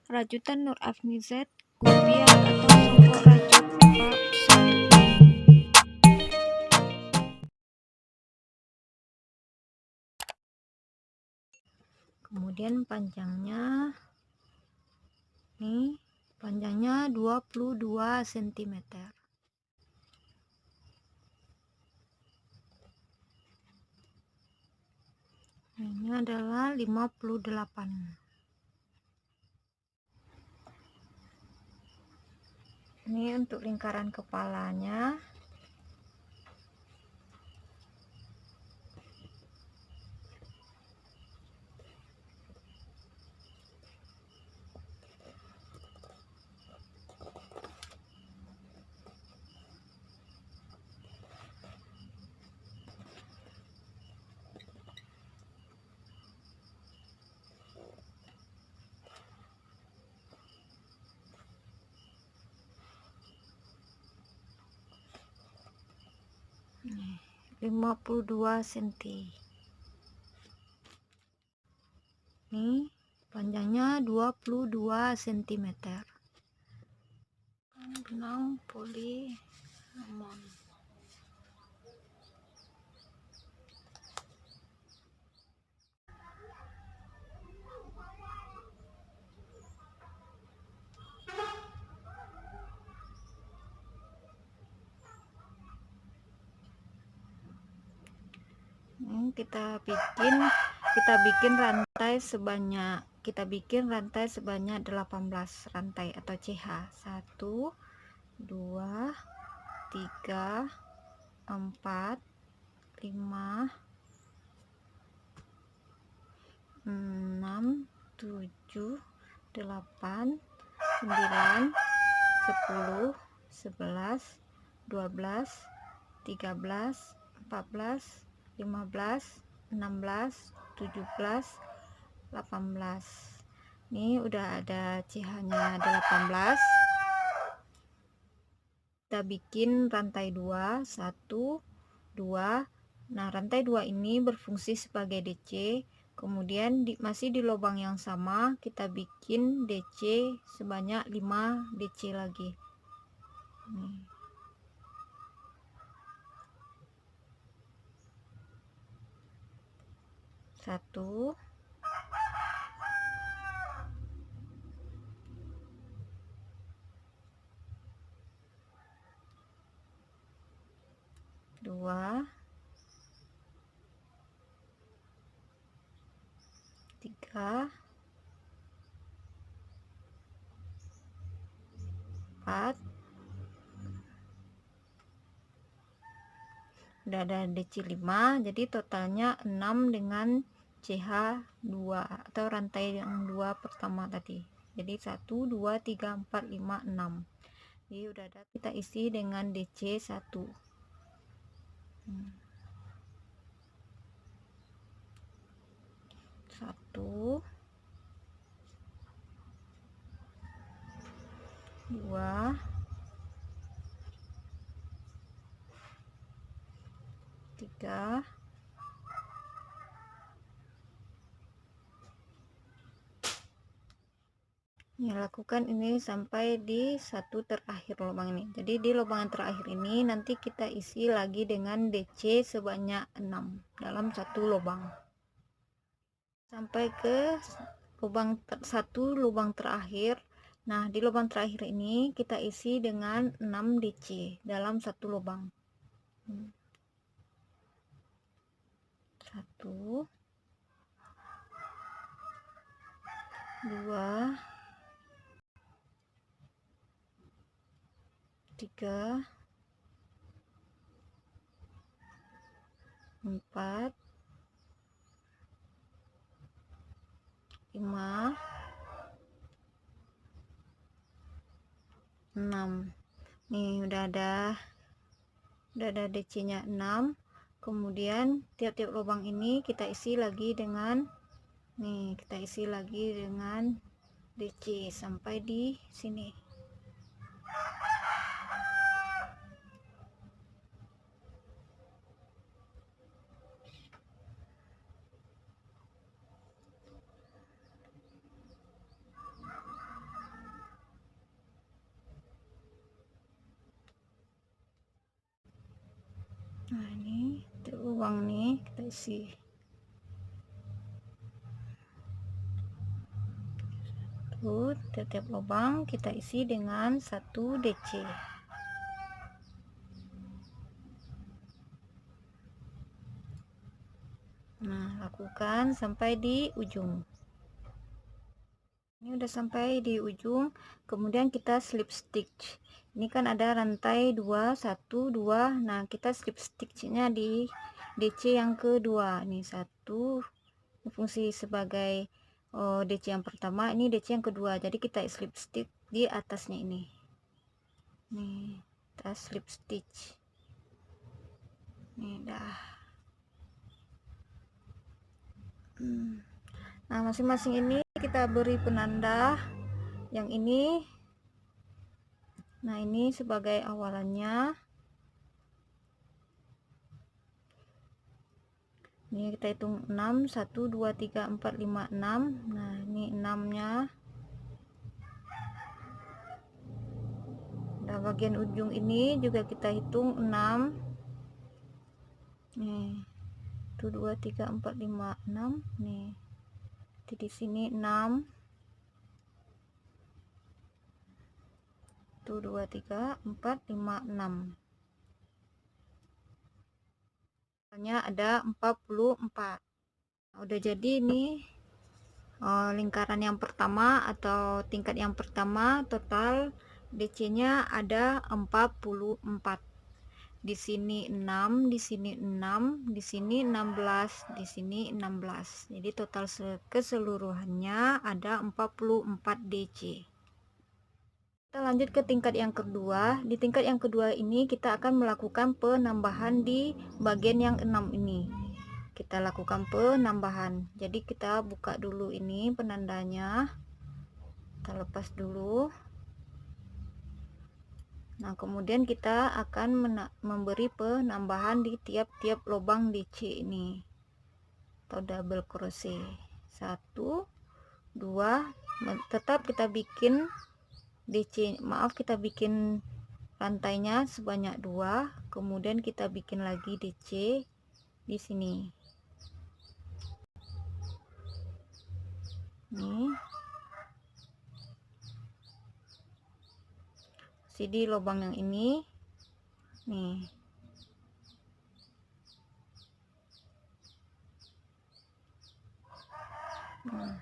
Rajutan Nur Afnizat, Gupiah atau Songkok Rajut Bab 1. Kemudian panjangnya nih, panjangnya 22 cm. Ini adalah 58. Ini untuk lingkaran kepalanya. Nih, 52 cm. Nih, panjangnya 22 cm. Benang poliamon. Kita bikin rantai sebanyak 18 rantai atau CH. 1 2 3 4 5 6 7 8 9 10 11 12 13 14 15 16 17 18. Ini udah ada CH-nya 18. Kita bikin rantai 2, 1 2. Nah, rantai 2 ini berfungsi sebagai DC. Kemudian masih di lubang yang sama kita bikin DC sebanyak 5 DC lagi. Nih. 1 2 3 4. Udah ada DC 5, jadi totalnya 6 dengan CH 2 atau rantai yang 2 pertama tadi. Jadi 1 2 3 4 5 6. Jadi udah ada, kita isi dengan DC 1. 1 2 3 ya, lakukan ini sampai di satu terakhir lubang ini. Jadi di lubang terakhir ini nanti kita isi lagi dengan DC sebanyak 6 dalam satu lubang sampai ke lubang terakhir. Nah, di lubang terakhir ini kita isi dengan 6 DC dalam satu lubang. 1 2 3 4 5 6. Nih udah ada DC nya 6. Kemudian tiap-tiap lubang ini kita isi lagi dengan DC sampai di sini. Nah, ini lubang nih kita isi. Tiap lubang kita isi dengan 1 DC. Nah, lakukan sampai di ujung. Ini udah sampai di ujung, kemudian kita slip stitch. Ini kan ada rantai 2, 1, 2. Nah, kita slip stitchnya di DC yang kedua. Ini 1 fungsi sebagai DC yang pertama, ini DC yang kedua. Jadi kita slip stitch di atasnya ini. Nih, kita slip stitch. Nih dah. Nah, masing-masing ini kita beri penanda. Yang ini, nah ini sebagai awalannya. Ini kita hitung 6, 1, 2, 3, 4, 5, 6. Nah, ini 6-nya. Nah, bagian ujung ini juga kita hitung 6. Nih, 1, 2, 3, 4, 5, 6. Nih, di sini 6. 1, 2, 3, 4, 5, 6. Hanya ada 44. Nah, udah jadi ini lingkaran yang pertama atau tingkat yang pertama. Total DC-nya ada 44. Di sini 6, di sini 6, di sini 16, di sini 16. Jadi total keseluruhannya ada 44 DC. Kita lanjut ke tingkat yang kedua. Di tingkat yang kedua ini kita akan melakukan penambahan di bagian yang 6 ini. Kita lakukan penambahan. Jadi kita buka dulu ini penandanya. Kita lepas dulu. Nah, kemudian kita akan memberi penambahan di tiap-tiap lubang DC ini atau double crochet. 1, 2, tetap kita bikin DC, kita bikin rantainya sebanyak 2, kemudian kita bikin lagi DC di sini. Nih. Di lubang yang ini nih. Nah,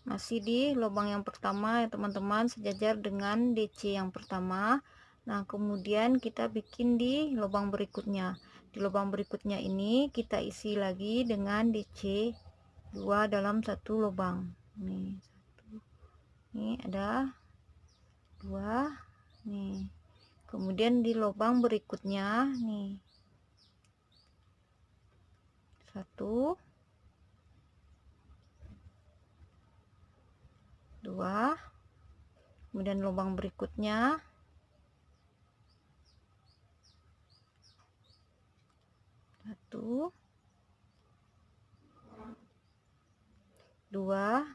masih di lubang yang pertama ya teman-teman, sejajar dengan DC yang pertama. Nah, kemudian kita bikin di lubang berikutnya. Di lubang berikutnya ini kita isi lagi dengan DC 2 dalam satu lubang. Nih, 1. Ini ada 2 nih. Kemudian di lubang berikutnya nih 1, 2, kemudian lubang berikutnya 1, 2.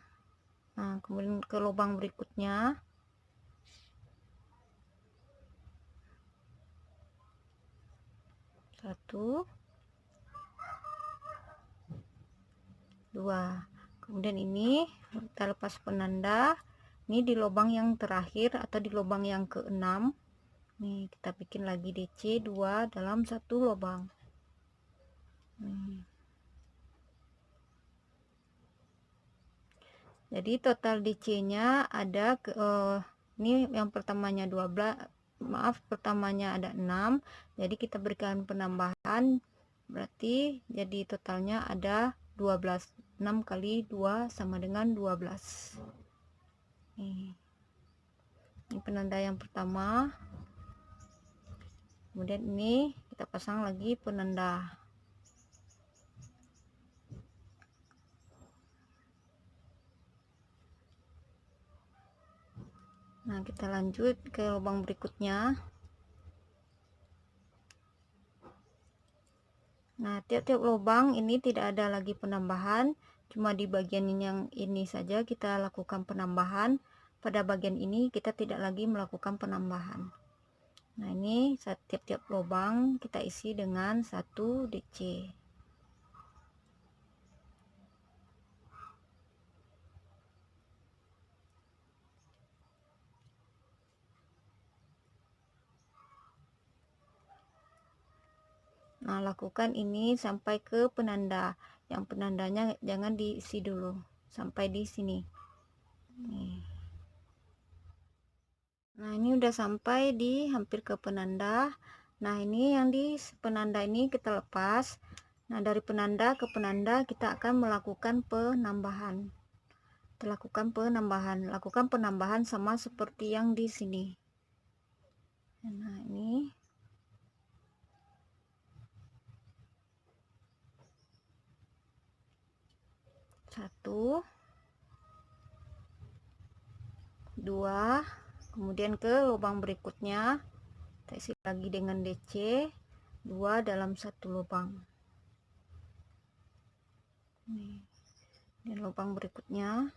Nah, kemudian ke lubang berikutnya 1, 2. Kemudian ini kita lepas penanda. Ini di lubang yang terakhir atau di lubang yang ke-6. Nih, kita bikin lagi DC 2 dalam satu lubang. Jadi total DC-nya ada ini yang pertamanya 12, pertamanya ada 6. Jadi kita berikan penambahan, berarti jadi totalnya ada 12. 6 kali 2 sama dengan 12. Ini penanda yang pertama. Kemudian ini kita pasang lagi penanda. Nah, kita lanjut ke lubang berikutnya. Nah, tiap-tiap lubang ini tidak ada lagi penambahan, cuma di bagian yang ini saja kita lakukan penambahan. Pada bagian ini kita tidak lagi melakukan penambahan. Nah, ini tiap-tiap lubang kita isi dengan 1 DC. Nah, lakukan ini sampai ke penanda. Yang penandanya jangan diisi dulu sampai di sini. Nih. Nah, ini udah sampai di hampir ke penanda. Nah, ini yang di penanda ini kita lepas. Nah, dari penanda ke penanda kita akan melakukan penambahan. Lakukan penambahan sama seperti yang di sini. Nah, ini satu, dua, kemudian ke lubang berikutnya kita isi lagi dengan DC 2 dalam satu lubang. Nih, dan lubang berikutnya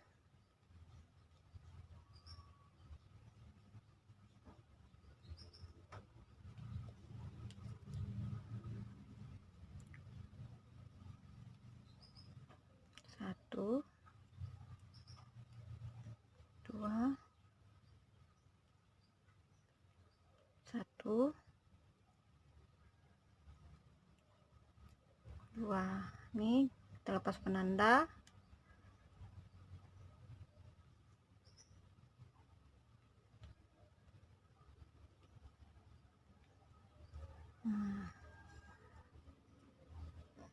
satu, dua, satu, dua. Nih kita lepas penanda.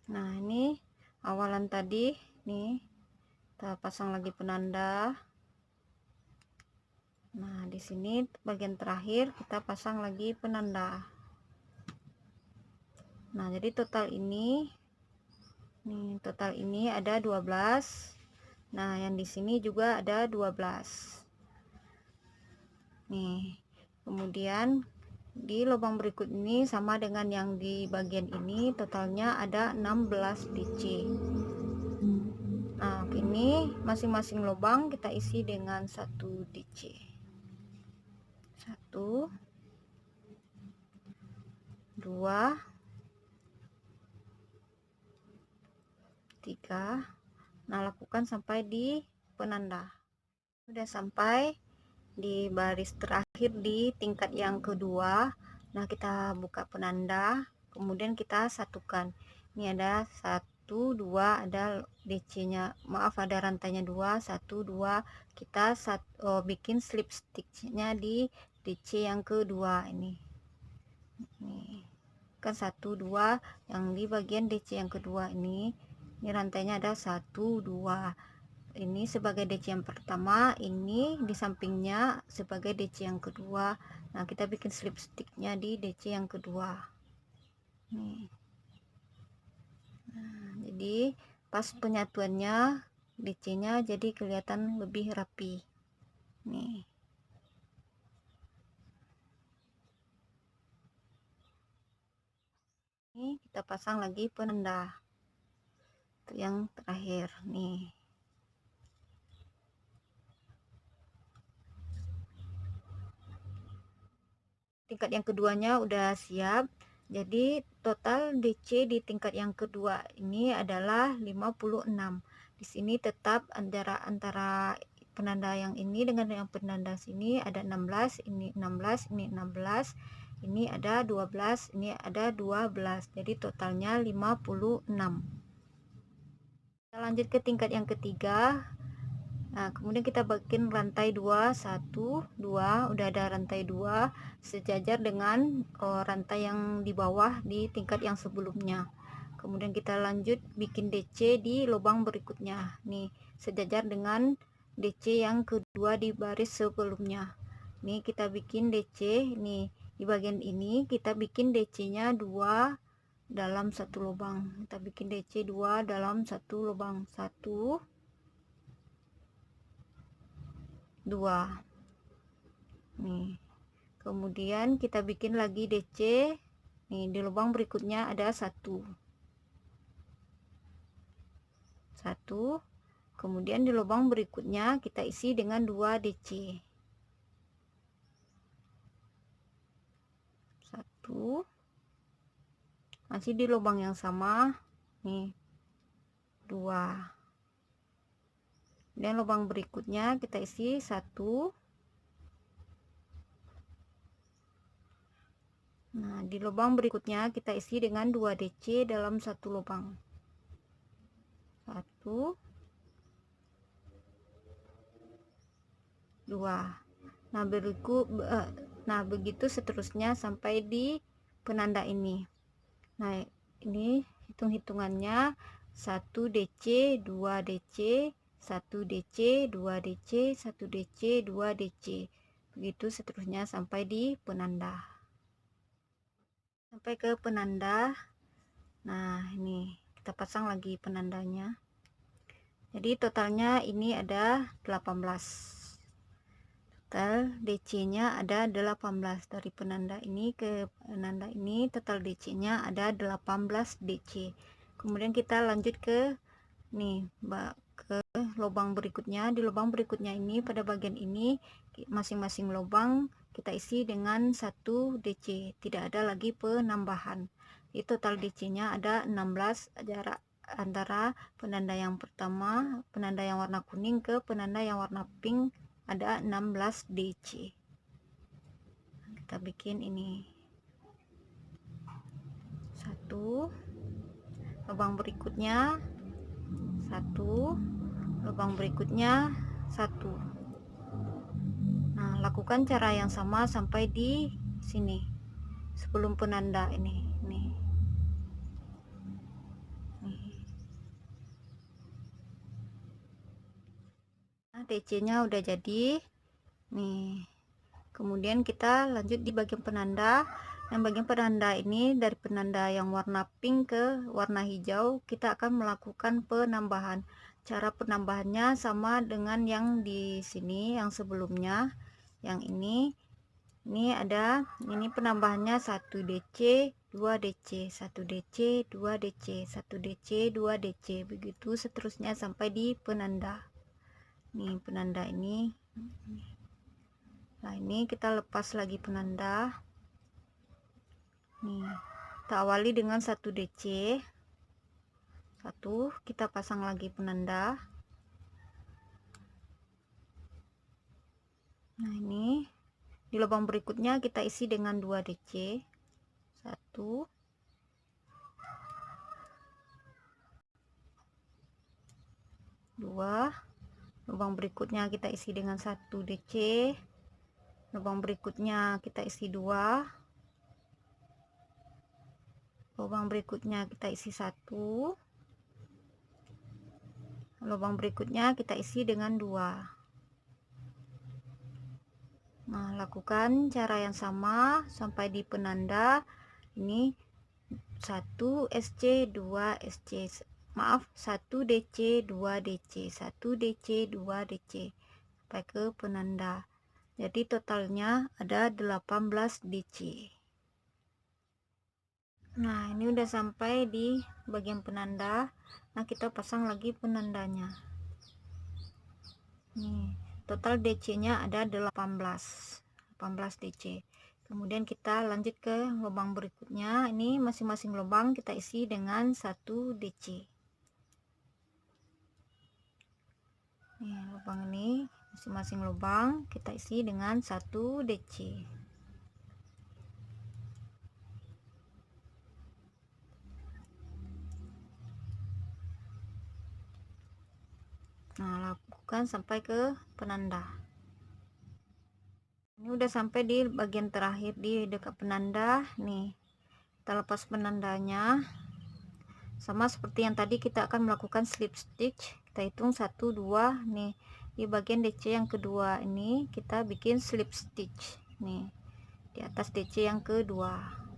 Nah, ini awalan tadi nih kita pasang lagi penanda. Nah, di sini bagian terakhir kita pasang lagi penanda. Nah, jadi total ini ada 12. Nah, yang di sini juga ada 12. Nih, kemudian di lubang berikut ini sama dengan yang di bagian ini, totalnya ada 16 DC. Nah, ini masing-masing lubang kita isi dengan 1 DC. 1, 2, 3. Nah, lakukan sampai di penanda. Udah sampai di baris terakhir di tingkat yang kedua. Nah, kita buka penanda, kemudian kita satukan. Ini ada 1, 2, ada DC nya, maaf ada rantainya 2, 1, 2. Kita bikin slip stitchnya di DC yang kedua ini. Nih kan 1, 2 yang di bagian DC yang kedua ini rantainya ada 1, 2. Ini sebagai DC yang pertama, ini di sampingnya sebagai DC yang kedua. Nah, kita bikin slip sticknya di DC yang kedua. Nih. Nah, jadi pas penyatuannya DC-nya jadi kelihatan lebih rapi. Nih. Ini kita pasang lagi penanda. Itu yang terakhir nih. Tingkat yang keduanya udah siap. Jadi total DC di tingkat yang kedua ini adalah 56. Di sini tetap antara penanda yang ini dengan yang penanda sini ada 16, ini 16, ini 16, ini ada 12, ini ada 12. Jadi totalnya 56. Kita lanjut ke tingkat yang ketiga. Nah, kemudian kita bikin rantai 2, 1, 2, udah ada rantai 2 sejajar dengan rantai yang di bawah di tingkat yang sebelumnya. Kemudian kita lanjut bikin DC di lubang berikutnya. Nih, sejajar dengan DC yang kedua di baris sebelumnya. Nih, kita bikin DC nih di bagian ini kita bikin DC-nya 2 dalam satu lubang. Kita bikin DC 2 dalam satu lubang. 1, 2. Nih, kemudian kita bikin lagi DC. Nih, di lubang berikutnya ada 1, kemudian di lubang berikutnya kita isi dengan 2 DC. 1, masih di lubang yang sama nih 2, dan lubang berikutnya kita isi 1. Nah, di lubang berikutnya kita isi dengan 2 DC dalam satu lubang. 1, 2. Nah, begitu seterusnya sampai di penanda ini. Nah, ini hitung-hitungannya 1 DC, 2 DC, 1 DC, 2 DC, 1 DC, 2 DC. Begitu seterusnya sampai di penanda. Sampai ke penanda. Nah, ini kita pasang lagi penandanya. Jadi totalnya ini ada 18. Total DC-nya ada 18. Dari penanda ini ke penanda ini total DC-nya ada 18 DC. Kemudian kita lanjut ke nih ke lubang berikutnya. Di lubang berikutnya ini pada bagian ini masing-masing lubang kita isi dengan 1 DC. Tidak ada lagi penambahan. Di total DC-nya ada 16. Jarak antara penanda yang pertama, penanda yang warna kuning ke penanda yang warna pink ada 16 DC. Kita bikin ini 1, lubang berikutnya 1, lubang berikutnya 1. Nah, lakukan cara yang sama sampai di sini sebelum penanda ini. Nih. Nah, DC-nya udah jadi nih. Kemudian kita lanjut di bagian penanda. Yang bagian penanda ini dari penanda yang warna pink ke warna hijau kita akan melakukan penambahan. Cara penambahannya sama dengan yang di sini yang sebelumnya. Yang ini ada ini penambahannya 1 DC, 2 DC, 1 DC, 2 DC, 1 DC, 2 DC. Begitu seterusnya sampai di penanda. Nih penanda ini. Nah, ini kita lepas lagi penanda. Nih, kita awali dengan 1 DC. 1, kita pasang lagi penanda. Nah, ini di lubang berikutnya kita isi dengan 2 DC. 1, 2, lubang berikutnya kita isi dengan 1 DC, lubang berikutnya kita isi 2, lubang berikutnya kita isi 1, lubang berikutnya kita isi dengan 2. Nah, lakukan cara yang sama sampai di penanda ini 1 SC, 2 SC, maaf 1 DC, 2 DC, 1 DC, 2 DC sampai ke penanda. Jadi totalnya ada 18 DC. Nah, ini udah sampai di bagian penanda. Nah, kita pasang lagi penandanya. Nih, total DC-nya ada 18 DC. Kemudian kita lanjut ke lubang berikutnya. Ini masing-masing lubang kita isi dengan 1 DC. Nih, lubang ini masing-masing lubang kita isi dengan 1 DC. Nah, lakukan sampai ke penanda. Ini udah sampai di bagian terakhir di dekat penanda. Nih, kita lepas penandanya. Sama seperti yang tadi kita akan melakukan slip stitch. Kita hitung 1 2 nih. Di bagian DC yang kedua ini kita bikin slip stitch. Nih, di atas DC yang kedua.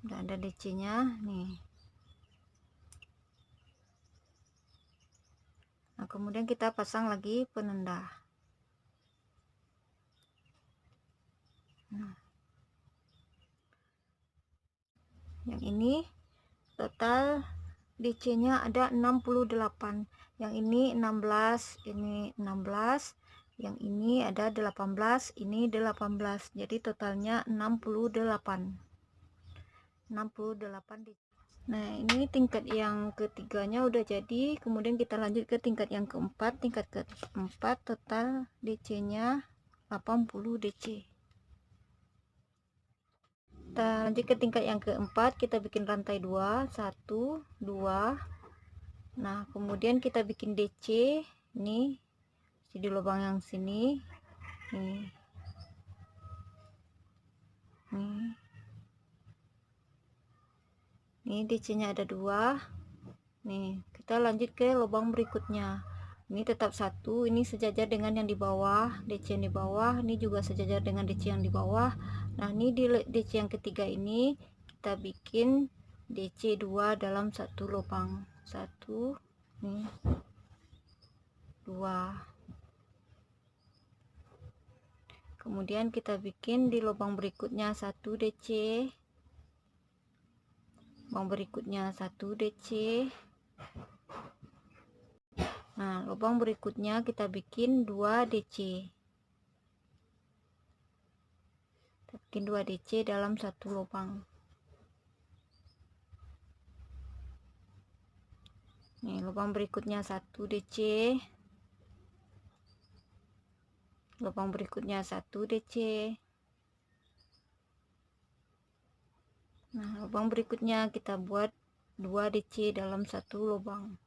Udah ada DC-nya nih. Nah, kemudian kita pasang lagi penanda. Nah, yang ini total DC-nya ada 68. Yang ini 16, ini 16, yang ini ada 18, ini 18. Jadi totalnya 68. 68 DC. Nah, ini tingkat yang ketiganya udah jadi. Kemudian kita lanjut ke tingkat yang keempat. Tingkat keempat total DC-nya 80 DC. Kita lanjut ke tingkat yang keempat, kita bikin rantai 2, 1, 2. Nah, kemudian kita bikin DC ini di lubang yang sini. Nih. Nih. Ini DC-nya ada 2. Nih, kita lanjut ke lubang berikutnya. Ini tetap 1, ini sejajar dengan yang di bawah, DC yang di bawah, ini juga sejajar dengan DC yang di bawah. Nah, ini di DC yang ketiga ini kita bikin DC 2 dalam satu lubang. 1, nih, 2. Kemudian kita bikin di lubang berikutnya 1 DC, lubang berikutnya 1 DC. Nah, lubang berikutnya kita bikin 2 DC. Kita bikin 2 DC dalam satu lubang. Nih, lubang berikutnya 1 DC. Lubang berikutnya 1 DC. Nah, lubang berikutnya kita buat 2 DC dalam satu lubang.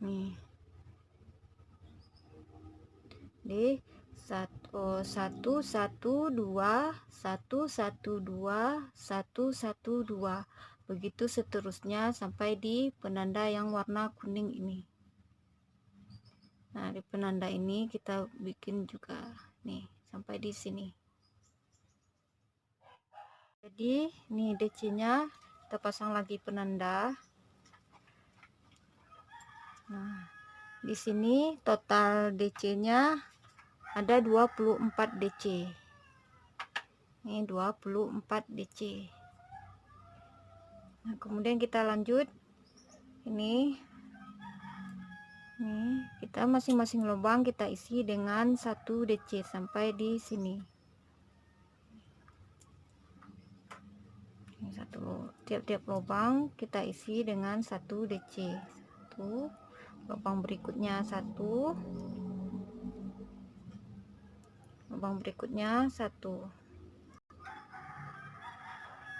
Nih. Di 1 1 1 2 1 1 2 1 1 2. Begitu seterusnya sampai di penanda yang warna kuning ini. Nah, di penanda ini kita bikin juga nih sampai di sini. Jadi, nih DC-nya kita pasang lagi penanda. Nah, di sini total DC-nya ada 24 DC. Ini 24 DC. Nah, kemudian kita lanjut. Ini kita masing-masing lubang kita isi dengan 1 DC sampai di sini. Ini tiap-tiap lubang kita isi dengan 1 DC. 1, lubang berikutnya 1, lubang berikutnya 1.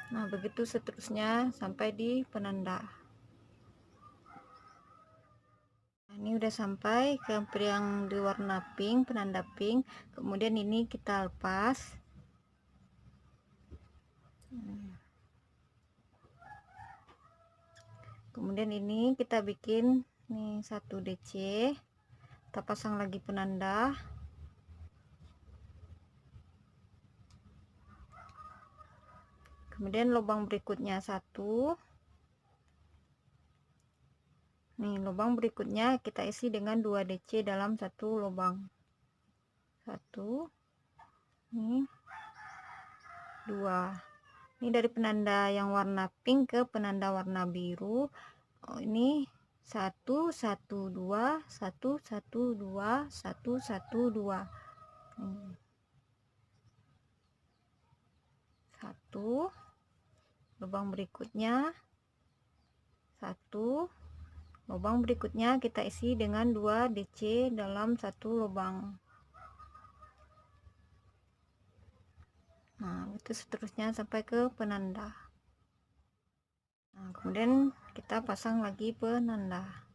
Nah, begitu seterusnya sampai di penanda. Nah, ini udah sampai ke yang di warna pink, penanda pink. Kemudian ini kita lepas. Kemudian ini kita bikin nih 1 DC. Kita pasang lagi penanda. Kemudian lubang berikutnya 1. Nih, lubang berikutnya kita isi dengan 2 DC dalam satu lubang. 1, nih, 2. Ini dari penanda yang warna pink ke penanda warna biru. Oh, ini 1 1 2 1 1 2 1 1 2. 1, lubang berikutnya 1, lubang berikutnya kita isi dengan 2 DC dalam satu lubang. Nah, itu seterusnya sampai ke penanda. Nah, kemudian kita pasang lagi penanda.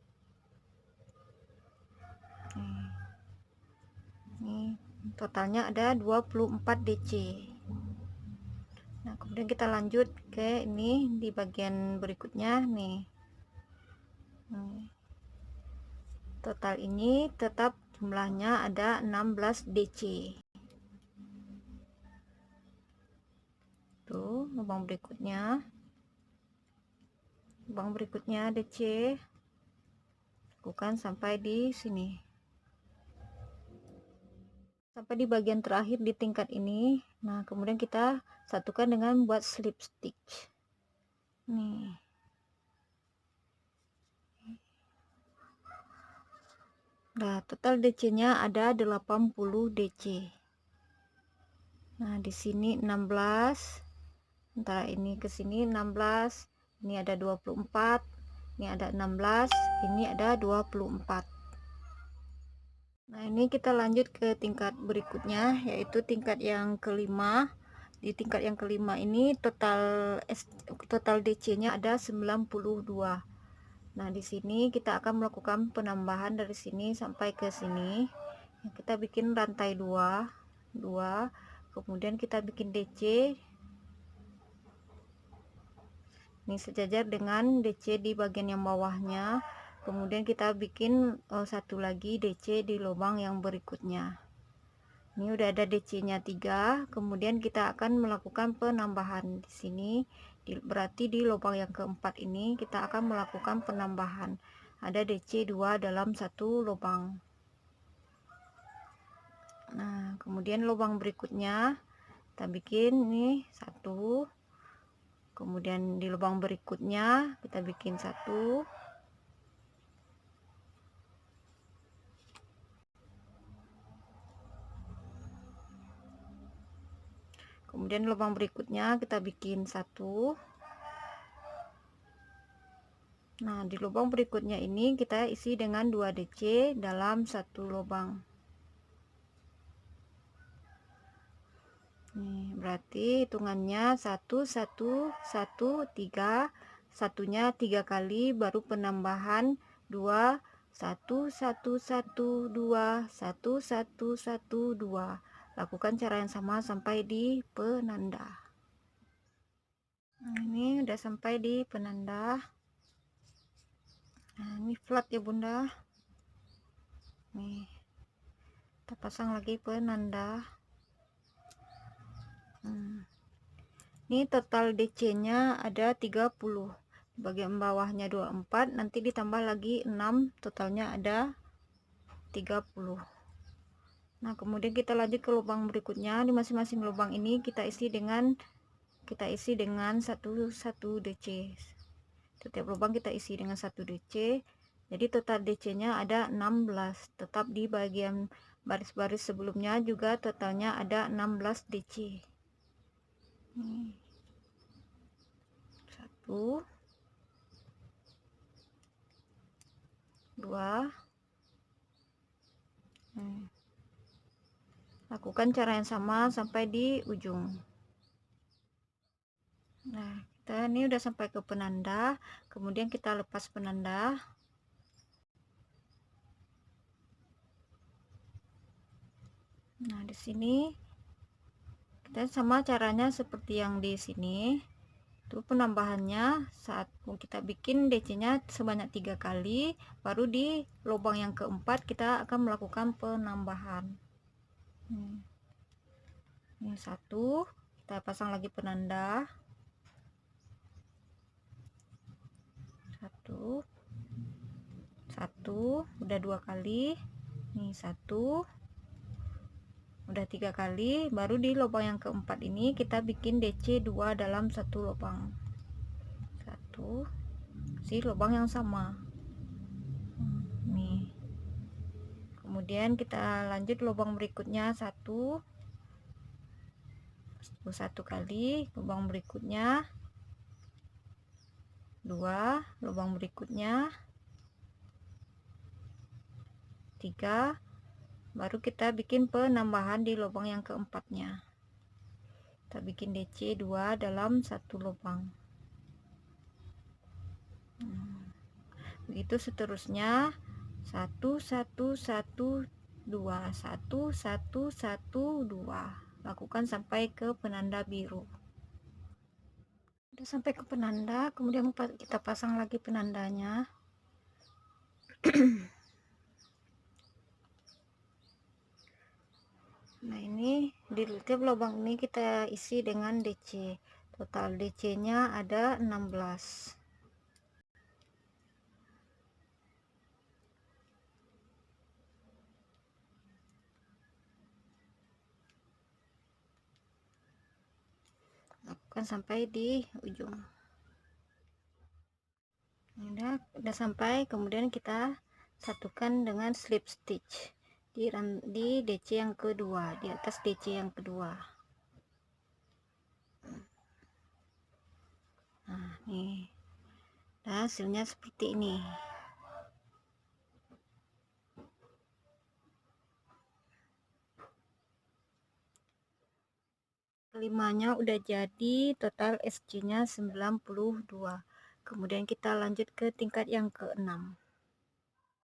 Ini totalnya ada 24 DC. Nah, kemudian kita lanjut ke ini di bagian berikutnya nih. Total ini tetap jumlahnya ada 16 DC. Tuh, lubang berikutnya. Lubang berikutnya DC. Lakukan sampai di sini. sampai di bagian terakhir di tingkat ini. Nah, kemudian kita satukan dengan buat slip stitch. Nih. Nah, total DC-nya ada 80 DC. Nah, di sini 16. Antara ini ke sini 16. Ini ada 24. Ini ada 16. Ini ada 24. Nah, ini kita lanjut ke tingkat berikutnya, yaitu tingkat yang kelima. Di tingkat yang kelima ini total DC-nya ada 92. Nah, di sini kita akan melakukan penambahan dari sini sampai ke sini. Kita bikin rantai 2, kemudian kita bikin DC. Ini sejajar dengan DC di bagian yang bawahnya. Kemudian kita bikin satu lagi DC di lubang yang berikutnya. Ini udah ada DC-nya 3, kemudian kita akan melakukan penambahan di sini. Berarti di lubang yang keempat ini kita akan melakukan penambahan. Ada DC 2 dalam satu lubang. Nah, kemudian lubang berikutnya kita bikin nih 1. Kemudian di lubang berikutnya kita bikin 1. Kemudian lubang berikutnya kita bikin 1. Nah, di lubang berikutnya ini kita isi dengan 2 DC dalam satu lubang. Nih, berarti hitungannya 1 1 1 3, satunya 3 kali, baru penambahan 2 1 1 1 2 1 1 1 2. Lakukan cara yang sama sampai di penanda. Nah, ini udah sampai di penanda. Nah, ini flat ya bunda. Nih, kita pasang lagi penanda. Ini total DC nya ada 30, bagian bawahnya 24, nanti ditambah lagi 6, totalnya ada 30. Nah, kemudian kita lanjut ke lubang berikutnya. Di masing-masing lubang ini kita isi dengan satu DC. Setiap lubang kita isi dengan 1 DC. Jadi total DC-nya ada 16. Tetap di bagian baris-baris sebelumnya juga totalnya ada 16 DC. 1 2. Lakukan cara yang sama sampai di ujung. Nah, kita ini udah sampai ke penanda, kemudian kita lepas penanda. Nah, di sini kita sama caranya seperti yang di sini. Itu penambahannya saat kita bikin DC-nya sebanyak 3 kali, baru di lubang yang keempat kita akan melakukan penambahan. Ini 1, kita pasang lagi penanda. 1 udah 2 kali. Nih 1 udah 3 kali, baru di lubang yang keempat ini kita bikin DC 2 dalam satu lubang. 1 si lubang yang sama. Nih, kemudian kita lanjut lubang berikutnya 1 kali, lubang berikutnya 2, lubang berikutnya 3, baru kita bikin penambahan di lubang yang keempatnya. Kita bikin DC 2 dalam satu lubang. Begitu seterusnya 1 1 1 2 1 1 1 2. Lakukan sampai ke penanda biru. Udah sampai ke penanda, kemudian kita pasang lagi penandanya. Nah, ini di tiap lubang ini kita isi dengan DC. Total DC-nya ada 16. satukan sampai di ujung. Udah sampai, kemudian kita satukan dengan slip stitch di DC yang kedua, di atas DC yang kedua. Nah, nih. Nah, hasilnya seperti ini. Kelimanya udah jadi, total SC nya 92. Kemudian kita lanjut ke tingkat yang keenam.